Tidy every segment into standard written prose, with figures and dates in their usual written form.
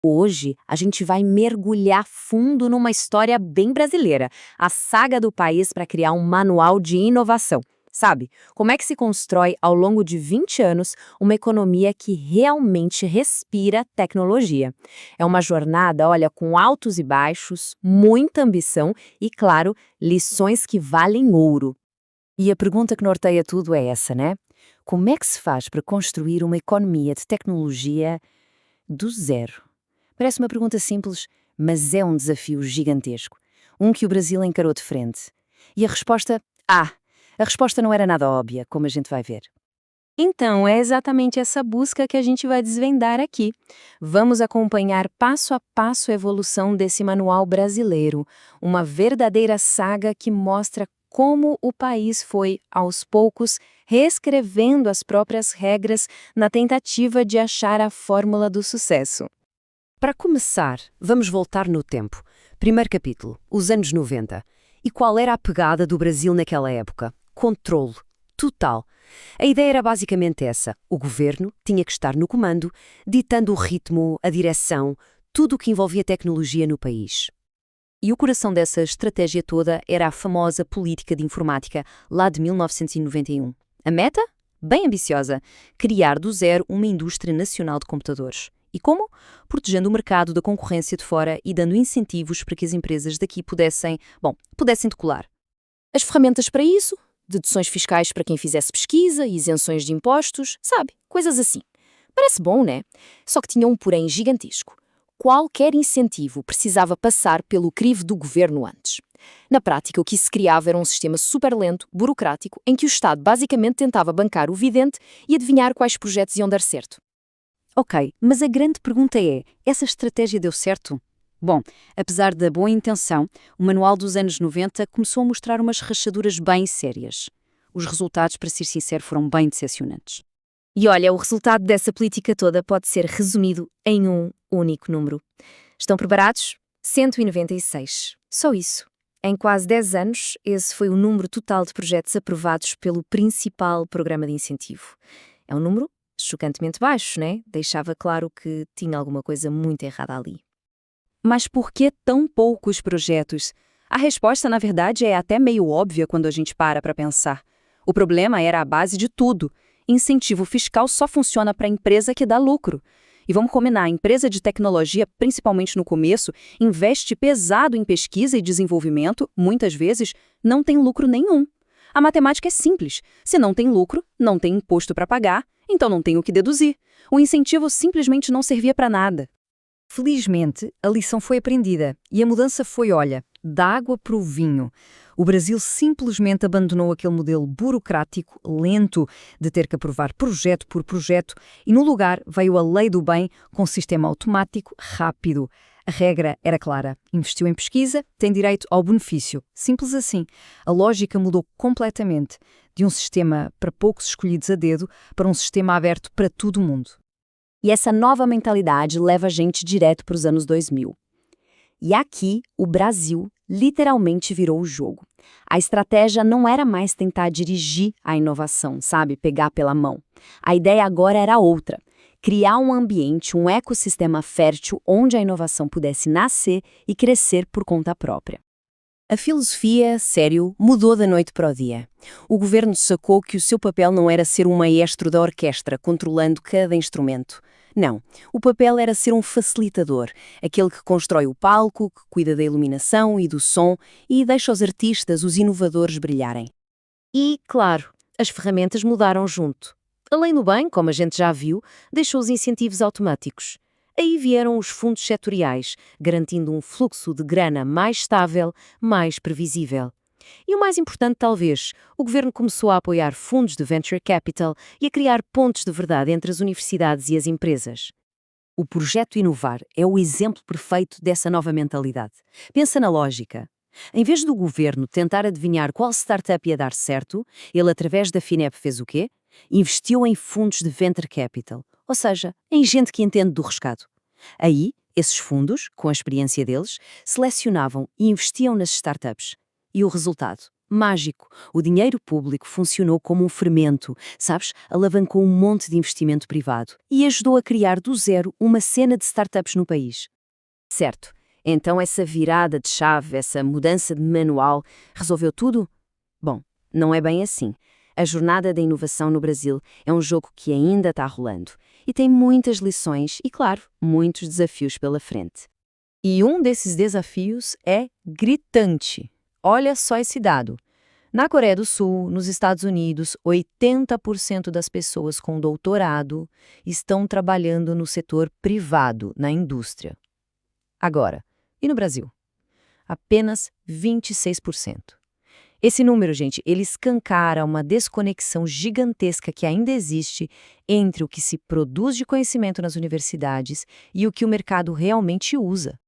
Hoje, a gente vai mergulhar fundo numa história bem brasileira, a saga do país para criar um manual de inovação. Sabe? Como é que se constrói ao longo de 20 anos uma economia que realmente respira tecnologia? É uma jornada, olha, com altos e baixos, muita ambição e, claro, lições que valem ouro. E a pergunta que norteia tudo é essa, né? Como é que se faz para construir uma economia de tecnologia do zero? Parece uma pergunta simples, mas é um desafio gigantesco. Um que o Brasil encarou de frente. E a resposta? A resposta não era nada óbvia, como a gente vai ver. Então, é exatamente essa busca que a gente vai desvendar aqui. Vamos acompanhar passo a passo a evolução desse manual brasileiro, uma verdadeira saga que mostra como o país foi, aos poucos, reescrevendo as próprias regras na tentativa de achar a fórmula do sucesso. Para começar, vamos voltar no tempo. Primeiro capítulo, os anos 90. E qual era a pegada do Brasil naquela época? Controlo. Total. A ideia era basicamente essa. O governo tinha que estar no comando, ditando o ritmo, a direção, tudo o que envolvia tecnologia no país. E o coração dessa estratégia toda era a famosa política de informática, lá de 1991. A meta? Bem ambiciosa. Criar do zero uma indústria nacional de computadores. E como? Protegendo o mercado da concorrência de fora e dando incentivos para que as empresas daqui pudessem decolar. As ferramentas para isso? Deduções fiscais para quem fizesse pesquisa, isenções de impostos, sabe? Coisas assim. Parece bom, né? Só que tinha um porém gigantesco. Qualquer incentivo precisava passar pelo crivo do governo antes. Na prática, o que se criava era um sistema super lento, burocrático, em que o Estado basicamente tentava bancar o vidente e adivinhar quais projetos iam dar certo. Ok, mas a grande pergunta é, essa estratégia deu certo? Bom, apesar da boa intenção, o manual dos anos 90 começou a mostrar umas rachaduras bem sérias. Os resultados, para ser sincero, foram bem decepcionantes. E olha, o resultado dessa política toda pode ser resumido em um único número. Estão preparados? 196. Só isso. Em quase 10 anos, esse foi o número total de projetos aprovados pelo principal programa de incentivo. É um número chocantemente baixo, né? Deixava claro que tinha alguma coisa muito errada ali. Mas por que tão poucos projetos? A resposta, na verdade, é até meio óbvia quando a gente para pensar. O problema era a base de tudo. Incentivo fiscal só funciona para a empresa que dá lucro. E vamos combinar, a empresa de tecnologia, principalmente no começo, investe pesado em pesquisa e desenvolvimento, muitas vezes, não tem lucro nenhum. A matemática é simples. Se não tem lucro, não tem imposto para pagar, então não tem o que deduzir. O incentivo simplesmente não servia para nada. Felizmente, a lição foi aprendida e a mudança foi, olha, da água para o vinho. O Brasil simplesmente abandonou aquele modelo burocrático, lento, de ter que aprovar projeto por projeto e, no lugar, veio a lei do bem com sistema automático, rápido. A regra era clara. Investiu em pesquisa, tem direito ao benefício. Simples assim. A lógica mudou completamente, de um sistema para poucos escolhidos a dedo para um sistema aberto para todo o mundo. E essa nova mentalidade leva a gente direto para os anos 2000. E aqui, o Brasil literalmente virou o jogo. A estratégia não era mais tentar dirigir a inovação, sabe? Pegar pela mão. A ideia agora era outra. Criar um ambiente, um ecossistema fértil onde a inovação pudesse nascer e crescer por conta própria. A filosofia, sério, mudou da noite para o dia. O governo sacou que o seu papel não era ser um maestro da orquestra, controlando cada instrumento. Não, o papel era ser um facilitador, aquele que constrói o palco, que cuida da iluminação e do som e deixa os artistas, os inovadores, brilharem. E, claro, as ferramentas mudaram junto. Além do bem, como a gente já viu, deixou os incentivos automáticos. Aí vieram os fundos setoriais, garantindo um fluxo de grana mais estável, mais previsível. E o mais importante, talvez, o governo começou a apoiar fundos de venture capital e a criar pontos de verdade entre as universidades e as empresas. O projeto Inovar é o exemplo perfeito dessa nova mentalidade. Pensa na lógica. Em vez do governo tentar adivinhar qual startup ia dar certo, ele, através da FINEP, fez o quê? Investiu em fundos de venture capital, ou seja, em gente que entende do rescate. Aí, esses fundos, com a experiência deles, selecionavam e investiam nas startups. E o resultado? mágico. O dinheiro público funcionou como um fermento, sabes? Alavancou um monte de investimento privado e ajudou a criar do zero uma cena de startups no país. Certo. Então essa virada de chave, essa mudança de manual, resolveu tudo? Bom, não é bem assim. A jornada da inovação no Brasil é um jogo que ainda está rolando e tem muitas lições e, claro, muitos desafios pela frente. E um desses desafios é gritante. Olha só esse dado. Na Coreia do Sul, nos Estados Unidos, 80% das pessoas com doutorado estão trabalhando no setor privado, na indústria. Agora, e no Brasil? Apenas 26%. Esse número, gente, ele escancara uma desconexão gigantesca que ainda existe entre o que se produz de conhecimento nas universidades e o que o mercado realmente usa.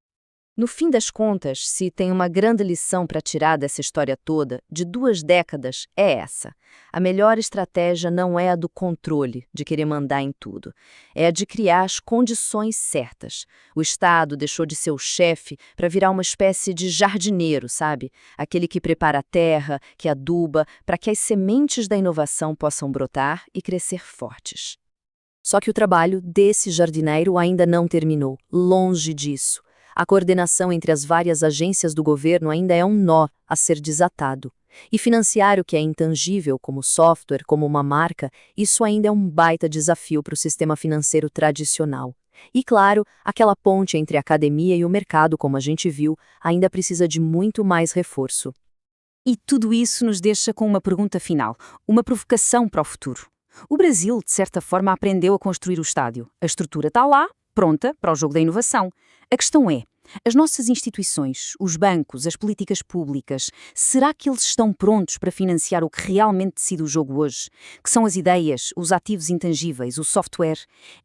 No fim das contas, se tem uma grande lição para tirar dessa história toda, de 2 décadas, é essa. A melhor estratégia não é a do controle, de querer mandar em tudo. É a de criar as condições certas. O Estado deixou de ser o chefe para virar uma espécie de jardineiro, sabe? Aquele que prepara a terra, que aduba, para que as sementes da inovação possam brotar e crescer fortes. Só que o trabalho desse jardineiro ainda não terminou, longe disso. A coordenação entre as várias agências do governo ainda é um nó a ser desatado. E financiar o que é intangível, como software, como uma marca, isso ainda é um baita desafio para o sistema financeiro tradicional. E, claro, aquela ponte entre a academia e o mercado, como a gente viu, ainda precisa de muito mais reforço. E tudo isso nos deixa com uma pergunta final, uma provocação para o futuro. O Brasil, de certa forma, aprendeu a construir o estádio. A estrutura está lá, pronta para o jogo da inovação. A questão é, as nossas instituições, os bancos, as políticas públicas, será que eles estão prontos para financiar o que realmente decide o jogo hoje? Que são as ideias, os ativos intangíveis, o software?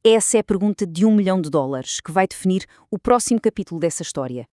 Essa é a pergunta de $1 milhão que vai definir o próximo capítulo dessa história.